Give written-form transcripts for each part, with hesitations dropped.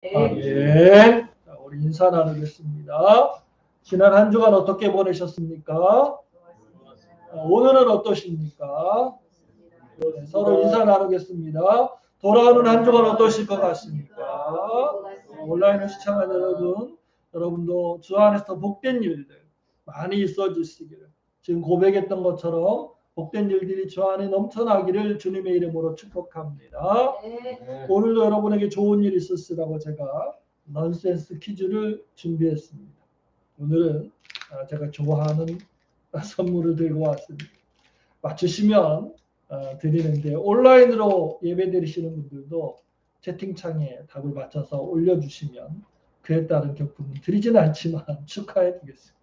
아멘. 자, 우리 인사 나누겠습니다. 지난 한 주간 어떻게 보내셨습니까? 오늘은 어떠십니까? 네, 서로 인사 나누겠습니다. 돌아오는 한 주간 어떠실 것 같습니까? 온라인을 시청한 여러분, 여러분도 주 안에서 복된 일들 많이 있어 주시기를, 지금 고백했던 것처럼 복된 일들이 주 안에 넘쳐나기를 주님의 이름으로 축복합니다. 오늘도 여러분에게 좋은 일 있으시라고 제가 넌센스 퀴즈를 준비했습니다. 오늘은 제가 좋아하는 선물을 들고 왔습니다. 맞추시면 드리는데, 온라인으로 예배 드리시는 분들도 채팅창에 답을 맞춰서 올려주시면 그에 따른 격품은 드리지는 않지만 축하해 드리겠습니다.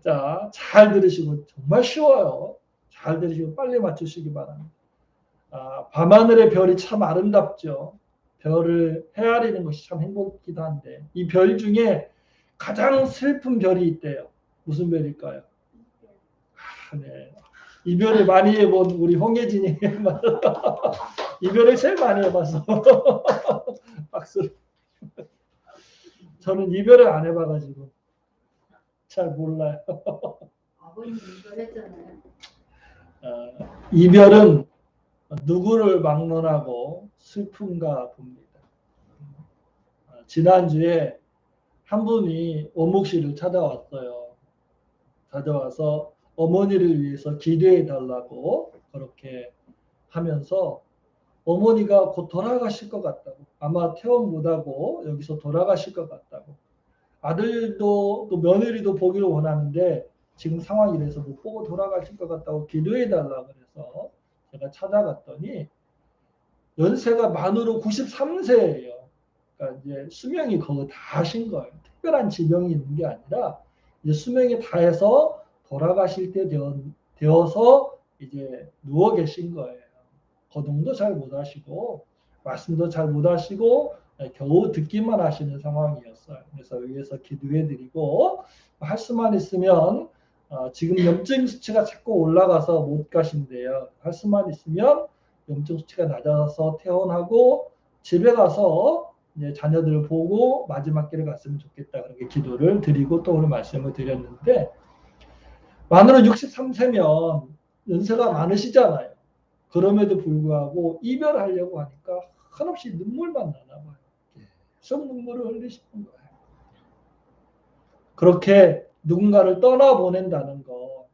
자, 잘 들으시고, 정말 쉬워요. 잘 들으시고 빨리 맞추시기 바랍니다. 밤하늘의 별이 참 아름답죠. 별을 헤아리는 것이 참 행복이기도 한데, 이 별 중에 가장 슬픈 별이 있대요. 무슨 별일까요? 네. 이별을 많이 해본 우리 홍예진이 이별을 제일 많이 해봐서 박수. 저는 이별을 안 해봐가지고 잘 몰라요. 아버님 이별했잖아요. 이별은 누구를 막론하고 슬픈가 봅니다. 지난주에 한 분이 원목 씨를 찾아왔어요. 찾아와서 어머니를 위해서 기도해 달라고 그렇게 하면서, 어머니가 곧 돌아가실 것 같다고, 아마 퇴원 못하고 여기서 돌아가실 것 같다고, 아들도 또 며느리도 보기를 원하는데 지금 상황이 이래서 못 보고 돌아가실 것 같다고 기도해 달라고 그래서 제가 찾아갔더니 연세가 만으로 93세예요. 그러니까 이제 수명이 거의 다 하신 거예요. 특별한 질병이 있는 게 아니라 이제 수명이 다해서 돌아가실 때 되어서 이제 누워 계신 거예요. 거동도 잘 못 하시고 말씀도 잘 못 하시고 겨우 듣기만 하시는 상황이었어요. 그래서 위에서 기도해드리고, 할 수만 있으면 지금 염증 수치가 자꾸 올라가서 못 가신대요. 할 수만 있으면 염증 수치가 낮아서 퇴원하고 집에 가서 이제 자녀들을 보고 마지막 길을 갔으면 좋겠다, 그렇게 기도를 드리고 또 오늘 말씀을 드렸는데, 만으로 63세면 연세가 많으시잖아요. 그럼에도 불구하고 이별하려고 하니까 한없이 눈물만 나나 봐요. 계속 눈물을 흘리시는 거예요. 그렇게 누군가를 떠나보낸다는 거,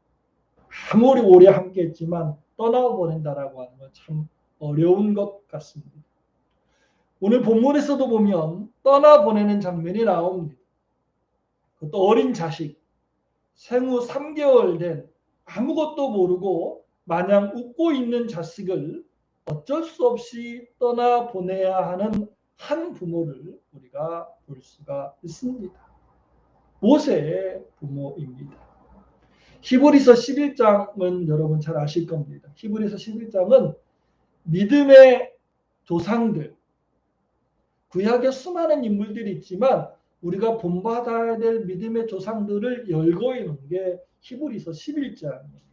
아무리 오래 함께 했지만 떠나보낸다라고 하는 건 참 어려운 것 같습니다. 오늘 본문에서도 보면 떠나보내는 장면이 나옵니다. 그것도 어린 자식, 생후 3개월 된 아무것도 모르고 마냥 웃고 있는 자식을 어쩔 수 없이 떠나보내야 하는 한 부모를 우리가 볼 수가 있습니다. 모세의 부모입니다. 히브리서 11장은 여러분 잘 아실 겁니다. 히브리서 11장은 믿음의 조상들, 구약에 수많은 인물들이 있지만 우리가 본받아야 될 믿음의 조상들을 열고 있는 게 히브리서 11장이에요.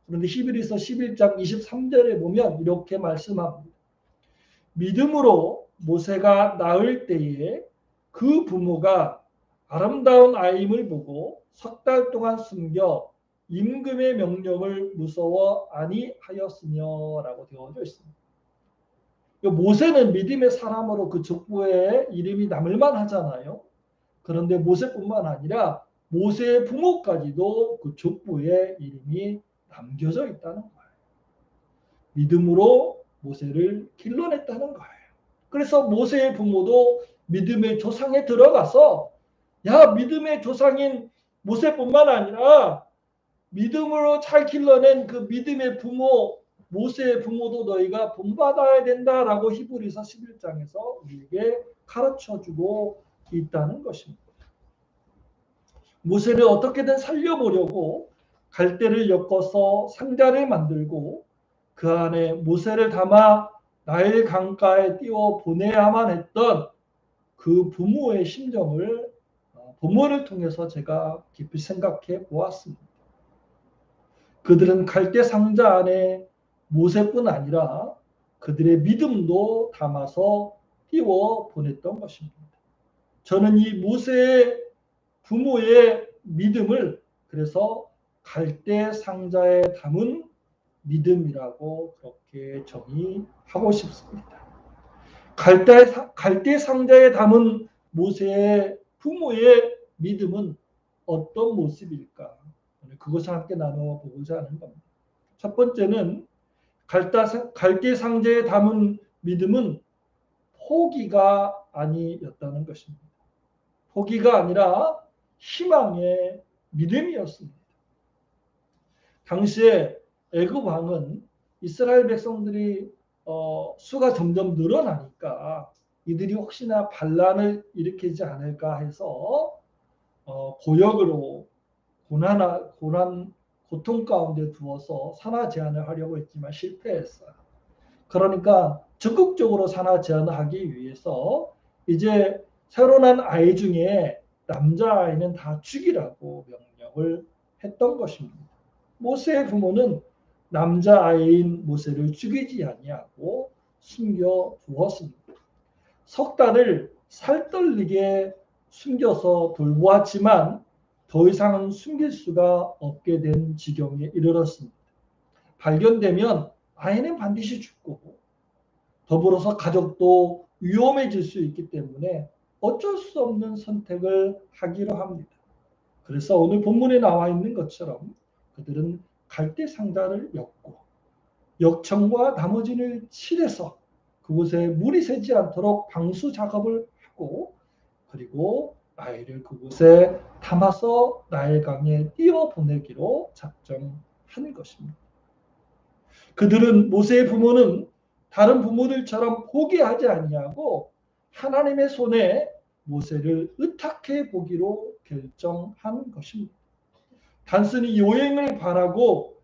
그런데 히브리서 11장 23절에 보면 이렇게 말씀합니다. 믿음으로 모세가 낳을 때에 그 부모가 아름다운 아임을 보고 석 달 동안 숨겨 임금의 명령을 무서워 아니하였으며라고 되어져 있습니다. 모세는 믿음의 사람으로 그 족보에 이름이 남을만 하잖아요. 그런데 모세뿐만 아니라 모세의 부모까지도 그 족보에 이름이 남겨져 있다는 거예요. 믿음으로 모세를 길러냈다는 거예요. 그래서 모세의 부모도 믿음의 조상에 들어가서, 야, 믿음의 조상인 모세뿐만 아니라 믿음으로 잘 길러낸 그 믿음의 부모, 모세의 부모도 너희가 본받아야 된다라고 히브리서 11장에서 우리에게 가르쳐주고 있다는 것입니다. 모세를 어떻게든 살려보려고 갈대를 엮어서 상자를 만들고 그 안에 모세를 담아 나일 강가에 띄워 보내야만 했던 그 부모의 심정을 본문을 통해서 제가 깊이 생각해 보았습니다. 그들은 갈대 상자 안에 모세뿐 아니라 그들의 믿음도 담아서 띄워 보냈던 것입니다. 저는 이 모세의 부모의 믿음을 그래서 갈대 상자에 담은 믿음이라고 그렇게 정의하고 싶습니다. 갈대 상자에 담은 모세의 부모의 믿음은 어떤 모습일까? 그것을 함께 나눠보고자 하는 겁니다. 첫 번째는 갈대 상자에 담은 믿음은 포기가 아니었다는 것입니다. 포기가 아니라 희망의 믿음이었습니다. 당시에 애굽 왕은 이스라엘 백성들이 수가 점점 늘어나니까 이들이 혹시나 반란을 일으키지 않을까 해서 고역으로 고통 가운데 두어서 산하 제한을 하려고 했지만 실패했어요. 그러니까 적극적으로 산하 제한을 하기 위해서 이제 새로 난 아이 중에 남자아이는 다 죽이라고 명령을 했던 것입니다. 모세의 부모는 남자아이인 모세를 죽이지 아니하고 숨겨 두었습니다. 석 달을 살떨리게 숨겨서 돌보았지만 더 이상은 숨길 수가 없게 된 지경에 이르렀습니다. 발견되면 아이는 반드시 죽고 더불어서 가족도 위험해질 수 있기 때문에 어쩔 수 없는 선택을 하기로 합니다. 그래서 오늘 본문에 나와 있는 것처럼 그들은 갈대 상자를 엮고 역청과 나머지를 칠해서 그곳에 물이 새지 않도록 방수 작업을 하고 그리고 아이를 그곳에 담아서 나일강에 띄워 보내기로 작정한 것입니다. 그들은 모세의 부모는 다른 부모들처럼 포기하지 아니하고 하나님의 손에 모세를 의탁해 보기로 결정한 것입니다. 단순히 요행을 바라고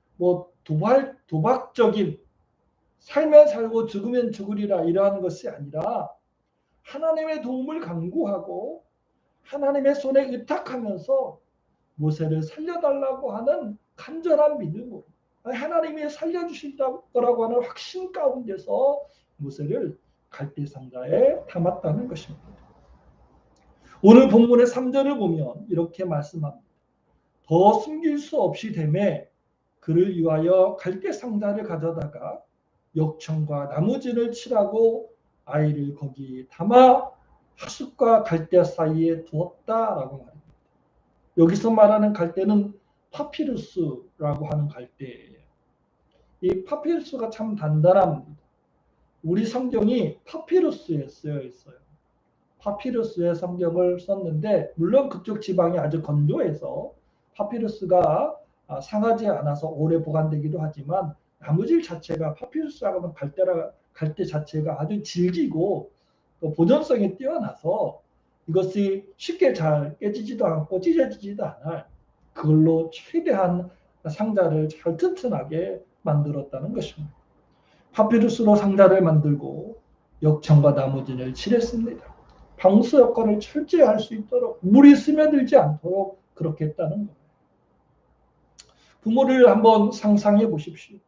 도박적인 살면 살고 죽으면 죽으리라 이러한 것이 아니라 하나님의 도움을 간구하고 하나님의 손에 의탁하면서 모세를 살려달라고 하는 간절한 믿음으로 하나님이 살려주실 거라고 하는 확신 가운데서 모세를 갈대 상자에 담았다는 것입니다. 오늘 본문의 3절을 보면 이렇게 말씀합니다. 더 숨길 수 없이 되매 그를 위하여 갈대 상자를 가져다가 역청과 나무진을 칠하고 아이를 거기 담아 하숫과 갈대 사이에 두었다라고 말합니다. 여기서 말하는 갈대는 파피루스라고 하는 갈대예요. 이 파피루스가 참 단단합니다. 우리 성경이 파피루스에 쓰여 있어요. 파피루스의 성경을 썼는데 물론 그쪽 지방이 아주 건조해서 파피루스가 상하지 않아서 오래 보관되기도 하지만 나무질 자체가 파피루스라고 하면 갈대 자체가 아주 질기고 또 보존성이 뛰어나서 이것이 쉽게 잘 깨지지도 않고 찢어지지도 않아요. 그걸로 최대한 상자를 잘 튼튼하게 만들었다는 것입니다. 파피루스로 상자를 만들고 역청과 나무진을 칠했습니다. 방수 역할을 철저히 할 수 있도록 물이 스며들지 않도록 그렇게 했다는 거예요. 부모를 한번 상상해 보십시오.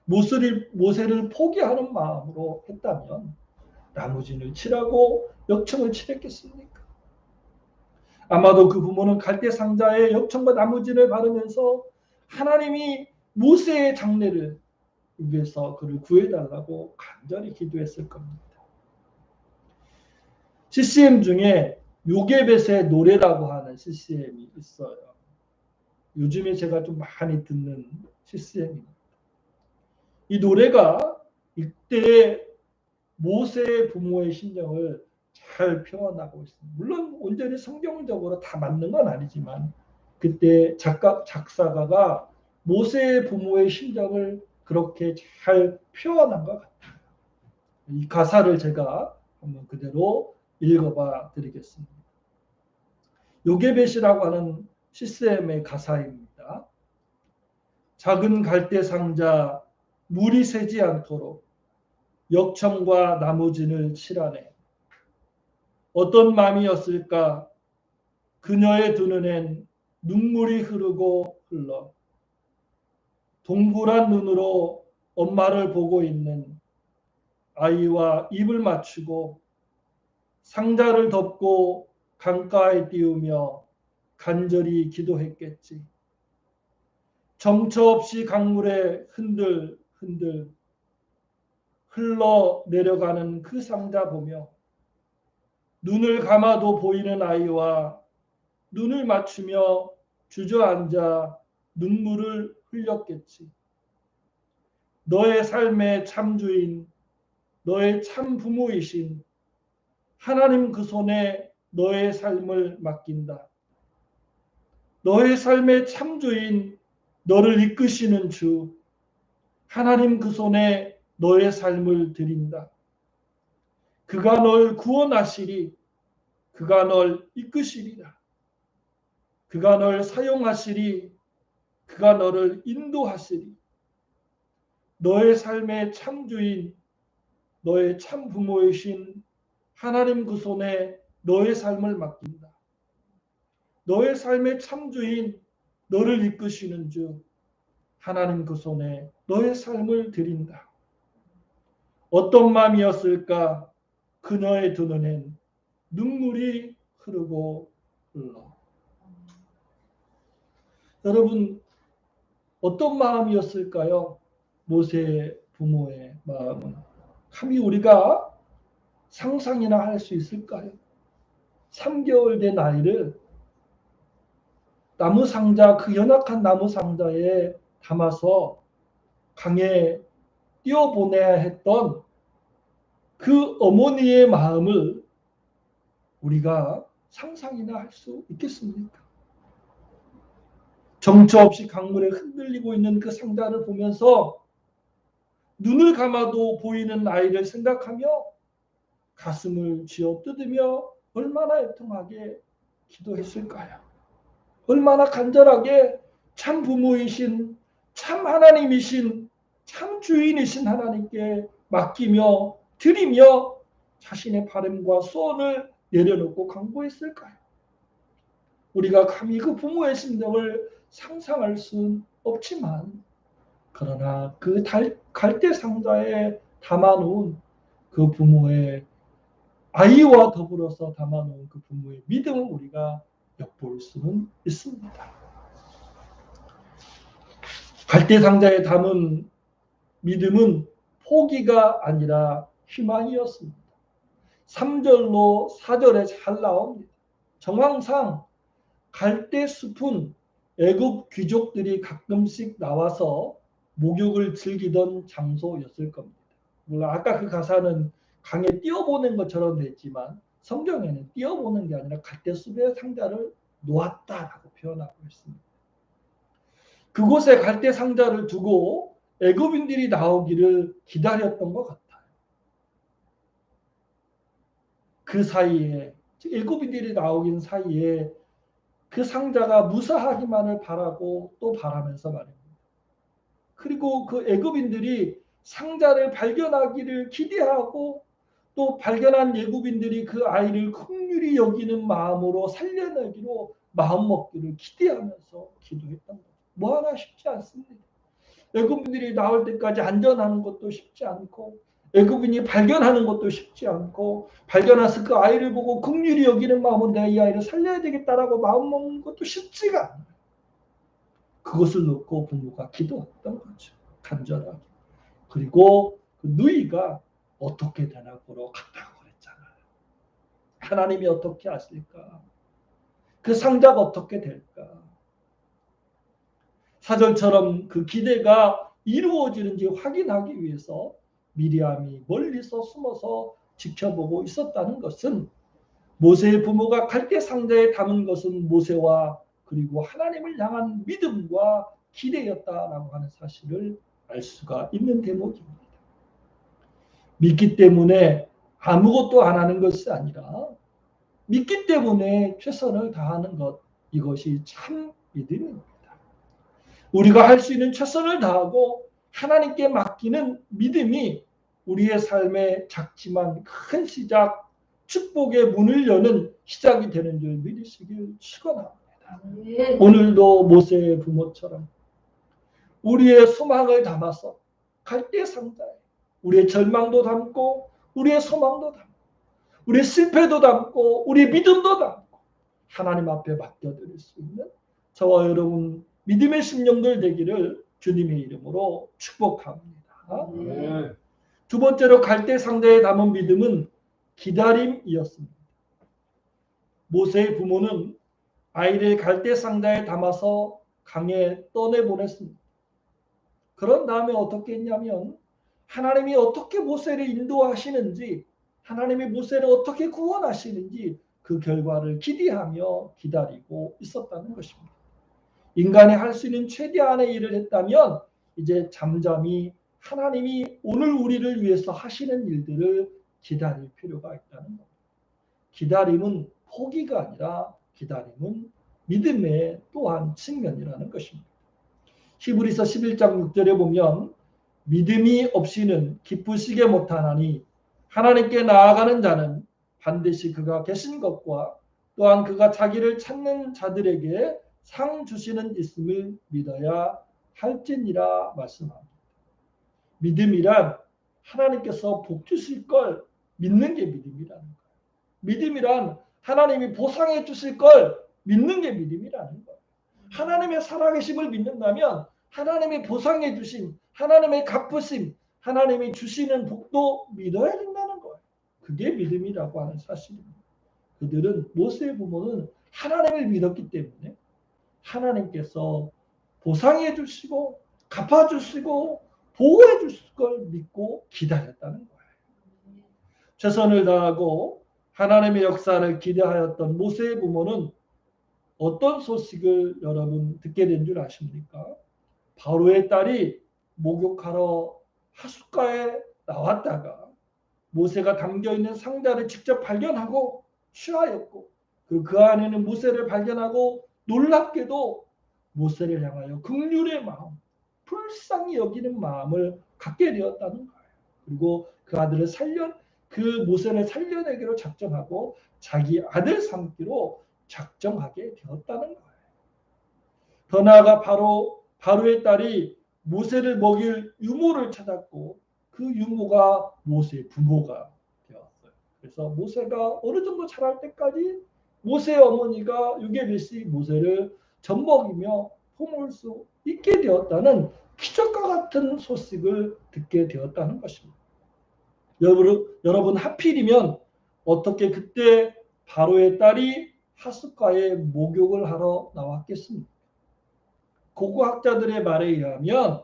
모세를 포기하는 마음으로 했다면 나무진을 칠하고 역청을 칠했겠습니까? 아마도 그 부모는 갈대 상자에 역청과 나무진을 바르면서 하나님이 모세의 장래를 위해서 그를 구해달라고 간절히 기도했을 겁니다. CCM 중에 요게벳의 노래라고 하는 CCM이 있어요. 요즘에 제가 좀 많이 듣는 CCM입니다. 이 노래가 이때 모세의 부모의 심정을 잘 표현하고 있습니다. 물론 온전히 성경적으로 다 맞는 건 아니지만 그때 작사가가 모세의 부모의 심정을 그렇게 잘 표현한 것 같아요. 이 가사를 제가 한번 그대로 읽어봐 드리겠습니다. 요게벳이라고 하는 CCM의 가사입니다. 작은 갈대 상자 물이 새지 않도록 역청과 나무진을 칠하네. 어떤 마음이었을까? 그녀의 두 눈엔 눈물이 흐르고 흘러 동굴한 눈으로 엄마를 보고 있는 아이와 입을 맞추고 상자를 덮고 강가에 띄우며 간절히 기도했겠지. 정처 없이 강물에 흔들흔들 흘러 내려가는 그 상자 보며 눈을 감아도 보이는 아이와 눈을 맞추며 주저앉아 눈물을 흘렸겠지. 너의 삶의 참주인, 너의 참 부모이신 하나님 그 손에 너의 삶을 맡긴다. 너의 삶의 참주인, 너를 이끄시는 주, 하나님 그 손에 너의 삶을 드린다. 그가 널 구원하시리, 그가 널 이끄시리라. 그가 널 사용하시리, 그가 너를 인도하시리. 너의 삶의 참주인, 너의 참 부모이신 하나님 그 손에 너의 삶을 맡긴다. 너의 삶의 참주인, 너를 이끄시는 주, 하나님 그 손에 너의 삶을 드린다. 어떤 마음이었을까? 그녀의 두 눈엔 눈물이 흐르고 흘러. 여러분, 어떤 마음이었을까요? 모세 부모의 마음은. 감히 우리가 상상이나 할 수 있을까요? 3개월 된 아이를 나무 상자, 그 연약한 나무 상자에 담아서 강에 띄워보내야 했던 그 어머니의 마음을 우리가 상상이나 할 수 있겠습니까? 정처 없이 강물에 흔들리고 있는 그 상자를 보면서 눈을 감아도 보이는 아이를 생각하며 가슴을 쥐어뜯으며 얼마나 애통하게 기도했을까요? 얼마나 간절하게 참 부모이신, 참 하나님이신, 참 주인이신 하나님께 맡기며 드리며 자신의 바람과 소원을 내려놓고 간구했을까요? 우리가 감히 그 부모의 심정을 상상할 수는 없지만, 그러나 그 갈대 상자에 담아놓은 그 부모의 아이와 더불어서 담아놓은 그 부모의 믿음을 우리가 엿볼 수는 있습니다. 갈대 상자에 담은 믿음은 포기가 아니라 희망이었습니다. 3절로 4절에 잘 나옵니다. 정황상 갈대 숲은 애굽 귀족들이 가끔씩 나와서 목욕을 즐기던 장소였을 겁니다. 물론 아까 그 가사는 강에 띄워보낸 것처럼 됐지만 성경에는 띄워보는 게 아니라 갈대숲에 상자를 놓았다라고 표현하고 있습니다. 그곳에 갈대 상자를 두고 애굽인들이 나오기를 기다렸던 것 같아요. 그 사이에, 애굽인들이 나오긴 사이에 그 상자가 무사하기만을 바라고 또 바라면서 말입니다. 그리고 그 애굽인들이 상자를 발견하기를 기대하고 또 발견한 애굽인들이 그 아이를 긍휼히 여기는 마음으로 살려내기로 마음먹기를 기대하면서 기도했던 거죠. 뭐 하나 쉽지 않습니다. 애굽인들이 나올 때까지 안전하는 것도 쉽지 않고 애굽인이 발견하는 것도 쉽지 않고 발견해서 그 아이를 보고 긍휼히 여기는 마음으로 내가 이 아이를 살려야 되겠다라고 마음먹는 것도 쉽지가 않아요. 그것을 놓고 부모가 기도했던 거죠. 간절하게. 그리고 그 누이가 어떻게 되나 보러 갔다고 그랬잖아요. 하나님이 어떻게 하실까? 그 상자가 어떻게 될까? 사절처럼 그 기대가 이루어지는지 확인하기 위해서 미리암이 멀리서 숨어서 지켜보고 있었다는 것은 모세의 부모가 갈대 상자에 담은 것은 모세와 그리고 하나님을 향한 믿음과 기대였다라고 하는 사실을 알 수가 있는 대목입니다. 믿기 때문에 아무것도 안 하는 것이 아니라 믿기 때문에 최선을 다하는 것, 이것이 참 믿음입니다. 우리가 할 수 있는 최선을 다하고 하나님께 맡기는 믿음이 우리의 삶의 작지만 큰 시작, 축복의 문을 여는 시작이 되는 줄 믿으시길 축원합니다. 오늘도 모세의 부모처럼 우리의 소망을 담아서 갈대 상자에 우리의 절망도 담고 우리의 소망도 담고 우리의 실패도 담고 우리의 믿음도 담고 하나님 앞에 맡겨드릴 수 있는 저와 여러분 믿음의 심령들 되기를 주님의 이름으로 축복합니다. 두 번째로 갈대상자에 담은 믿음은 기다림이었습니다. 모세의 부모는 아이를 갈대상자에 담아서 강에 떠내보냈습니다. 그런 다음에 어떻게 했냐면 하나님이 어떻게 모세를 인도하시는지 하나님이 모세를 어떻게 구원하시는지 그 결과를 기대하며 기다리고 있었다는 것입니다. 인간이 할 수 있는 최대한의 일을 했다면 이제 잠잠히 하나님이 오늘 우리를 위해서 하시는 일들을 기다릴 필요가 있다는 겁니다. 기다림은 포기가 아니라 기다림은 믿음의 또한 측면이라는 것입니다. 히브리서 11장 6절에 보면 믿음이 없이는 기쁘시게 못하나니 하나님께 나아가는 자는 반드시 그가 계신 것과 또한 그가 자기를 찾는 자들에게 상 주시는 있음을 믿어야 할지니라 말씀합니다. 믿음이란 하나님께서 복 주실 걸 믿는 게 믿음이라는 거예요. 믿음이란 하나님이 보상해 주실 걸 믿는 게 믿음이라는 거예요. 하나님의 살아계심을 믿는다면 하나님의 보상해 주심, 하나님의 갚으심, 하나님이 주시는 복도 믿어야 된다는 거예요. 그게 믿음이라고 하는 사실입니다. 그들은 모세의 부모는 하나님을 믿었기 때문에 하나님께서 보상해 주시고 갚아 주시고 보호해 주실 걸 믿고 기다렸다는 거예요. 최선을 다하고 하나님의 역사를 기대하였던 모세의 부모는 어떤 소식을 여러분 듣게 된 줄 아십니까? 바로의 딸이 목욕하러 하숫가에 나왔다가 모세가 담겨있는 상자를 직접 발견하고 취하였고 그리고 그 안에는 모세를 발견하고 놀랍게도 모세를 향하여 긍휼의 마음, 불쌍히 여기는 마음을 갖게 되었다는 거예요. 그리고 그 아들을 그 모세를 살려내기로 작정하고 자기 아들 삼기로 작정하게 되었다는 거예요. 더 나아가 바로의 딸이 모세를 먹일 유모를 찾았고 그 유모가 모세의 부모가 되었어요. 그래서 모세가 어느 정도 자랄 때까지 모세의 어머니가 요게벳이 모세를 젖먹이며 품을 수 있게 되었다는 기적과 같은 소식을 듣게 되었다는 것입니다. 여러분 하필이면 어떻게 그때 바로의 딸이 하숫가에 목욕을 하러 나왔겠습니까? 고고학자들의 말에 의하면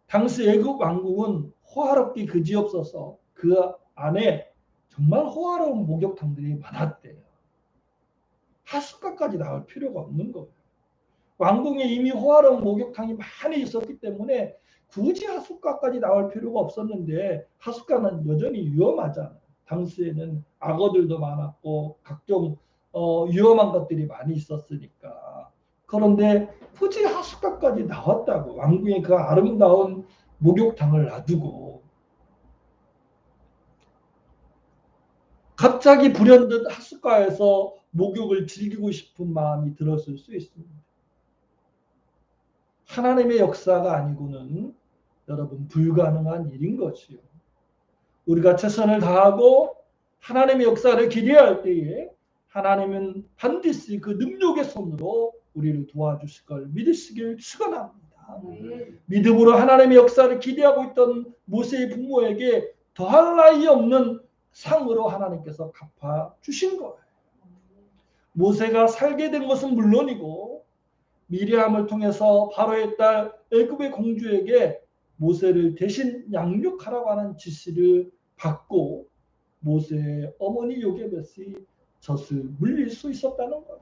당시 애굽 왕국은 호화롭기 그지없어서 그 안에 정말 호화로운 목욕탕들이 많았대요. 하숫가까지 나올 필요가 없는 거예요. 왕궁에 이미 호화로운 목욕탕이 많이 있었기 때문에 굳이 하숫가까지 나올 필요가 없었는데 하숫가는 여전히 위험하잖아요. 당시에는 악어들도 많았고 각종 위험한 것들이 많이 있었으니까. 그런데 굳이 하숫가까지 나왔다고 왕궁에 그 아름다운 목욕탕을 놔두고 갑자기 불현듯 하숫가에서 목욕을 즐기고 싶은 마음이 들었을 수 있습니다. 하나님의 역사가 아니고는 여러분 불가능한 일인 것이요. 우리가 최선을 다하고 하나님의 역사를 기대할 때에 하나님은 반드시 그 능력의 손으로 우리를 도와주실 걸 믿으시길 축원합니다. 믿음으로 하나님의 역사를 기대하고 있던 모세의 부모에게 더할 나위 없는 상으로 하나님께서 갚아주신 거예요. 모세가 살게 된 것은 물론이고 미리암을 통해서 바로의 딸 애굽의 공주에게 모세를 대신 양육하라고 하는 지시를 받고 모세의 어머니 요게벳이 젖을 물릴 수 있었다는 거예요.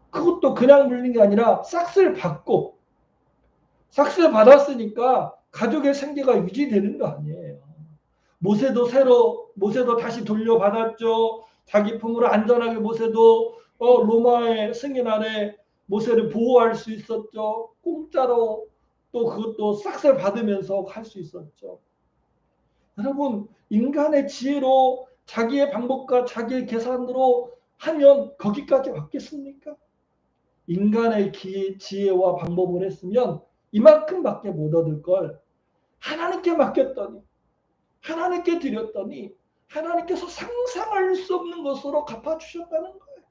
그것도 그냥 물린 게 아니라 싹스를 받고 싹스를 받았으니까 가족의 생계가 유지되는 거 아니에요. 모세도 다시 돌려받았죠. 자기 품으로 안전하게 모세도 로마의 승인 아래 모세를 보호할 수 있었죠. 공짜로 또 그것도 싹스를 받으면서 할 수 있었죠. 여러분 인간의 지혜로 자기의 방법과 자기의 계산으로 하면 거기까지 왔겠습니까? 인간의 지혜와 방법을 했으면 이만큼밖에 못 얻을 걸 하나님께 맡겼더니 하나님께 드렸더니 하나님께서 상상할 수 없는 것으로 갚아주셨다는 거예요.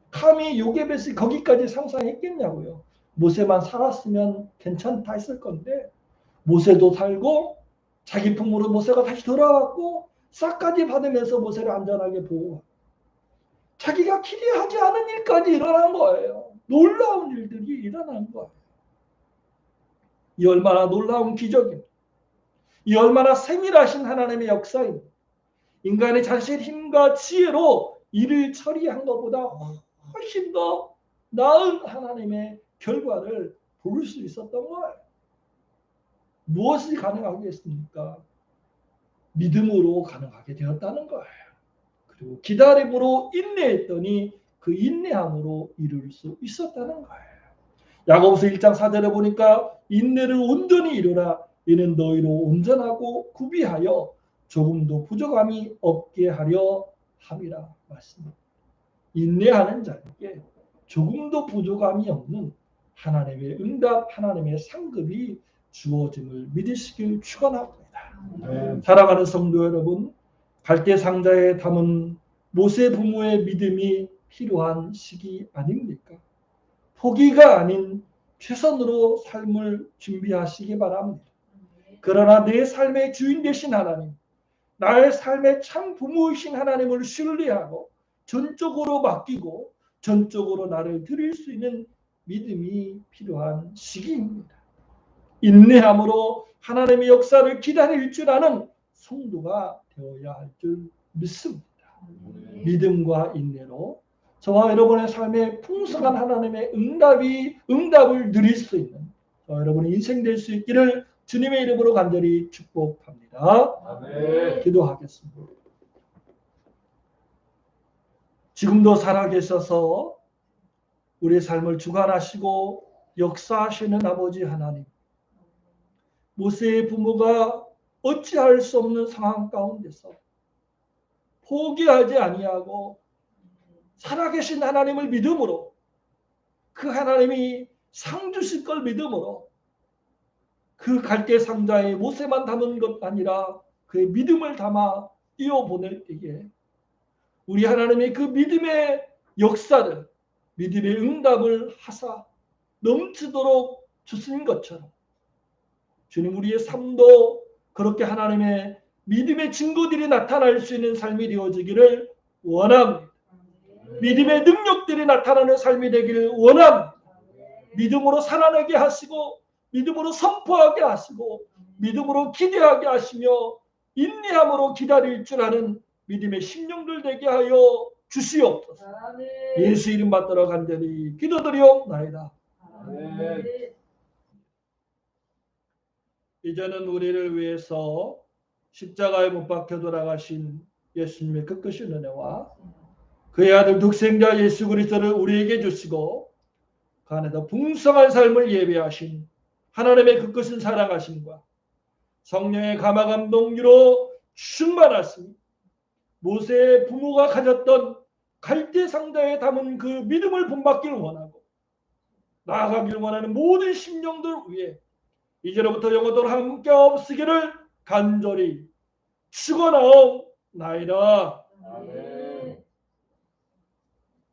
감히 요게벳이 거기까지 상상했겠냐고요. 모세만 살았으면 괜찮다 했을 건데 모세도 살고 자기 품으로 모세가 다시 돌아왔고 싹까지 받으면서 모세를 안전하게 보호하고 자기가 기대하지 않은 일까지 일어난 거예요. 놀라운 일들이 일어난 거예요. 이 얼마나 놀라운 기적입니다. 이 얼마나 세밀하신 하나님의 역사입니다. 인간의 자신의 힘과 지혜로 일을 처리한 것보다 훨씬 더 나은 하나님의 결과를 볼 수 있었던 거예요. 무엇이 가능하겠습니까? 믿음으로 가능하게 되었다는 거예요. 그리고 기다림으로 인내했더니 그 인내함으로 이룰 수 있었다는 거예요. 야고보서 1장 4절에 보니까 인내를 온전히 이루라. 이는 너희로 온전하고 구비하여 조금도 부족함이 없게 하려 함이라 말씀입니다. 인내하는 자에게 조금도 부족함이 없는 하나님의 응답, 하나님의 상급이 주어짐을 믿으시길 축원합니다. 사랑하는 성도 여러분, 갈대 상자에 담은 모세 부모의 믿음이 필요한 시기 아닙니까? 포기가 아닌 최선으로 삶을 준비하시기 바랍니다. 그러나 내 삶의 주인 되신 하나님, 나의 삶의 참 부모이신 하나님을 신뢰하고 전적으로 맡기고 전적으로 나를 드릴 수 있는 믿음이 필요한 시기입니다. 인내함으로 하나님의 역사를 기다릴 줄 아는 성도가 되어야 할 줄 믿습니다. 믿음과 인내로 저와 여러분의 삶에 풍성한 하나님의 응답을 누릴 수 있는 여러분의 인생 될 수 있기를 주님의 이름으로 간절히 축복합니다. 아멘. 기도하겠습니다. 지금도 살아계셔서 우리의 삶을 주관하시고 역사하시는 아버지 하나님, 모세의 부모가 어찌할 수 없는 상황 가운데서 포기하지 아니하고 살아계신 하나님을 믿음으로 그 하나님이 상 주실 걸 믿음으로 그 갈대 상자에 모세만 담은 것 아니라 그의 믿음을 담아 띄워보낼 때에 우리 하나님의 그 믿음의 역사를 믿음의 응답을 하사 넘치도록 주신 것처럼 주님 우리의 삶도 그렇게 하나님의 믿음의 증거들이 나타날 수 있는 삶이 되어지기를 원합니다. 믿음의 능력들이 나타나는 삶이 되기를 원합니다. 믿음으로 살아내게 하시고 믿음으로 선포하게 하시고 믿음으로 기대하게 하시며 인내함으로 기다릴 줄 아는 믿음의 심령들 되게 하여 주시옵소서. 예수 이름 받들어 간절히 기도드리옵나이다. 이제는 우리를 위해서 십자가에 못 박혀 돌아가신 예수님의 그 크신 은혜와 그의 아들 독생자 예수 그리스도를 우리에게 주시고 그 안에서 풍성한 삶을 예배하신 하나님의 그 크신 사랑하심과 성령의 감화감동으로 충만하시니 모세의 부모가 가졌던 갈대 상자에 담은 그 믿음을 본받기를 원하고 나아가기를 원하는 모든 심령들 위해 이제로부터 영원토록 함께 없으기를 간절히 축원하옵나이다. 아멘.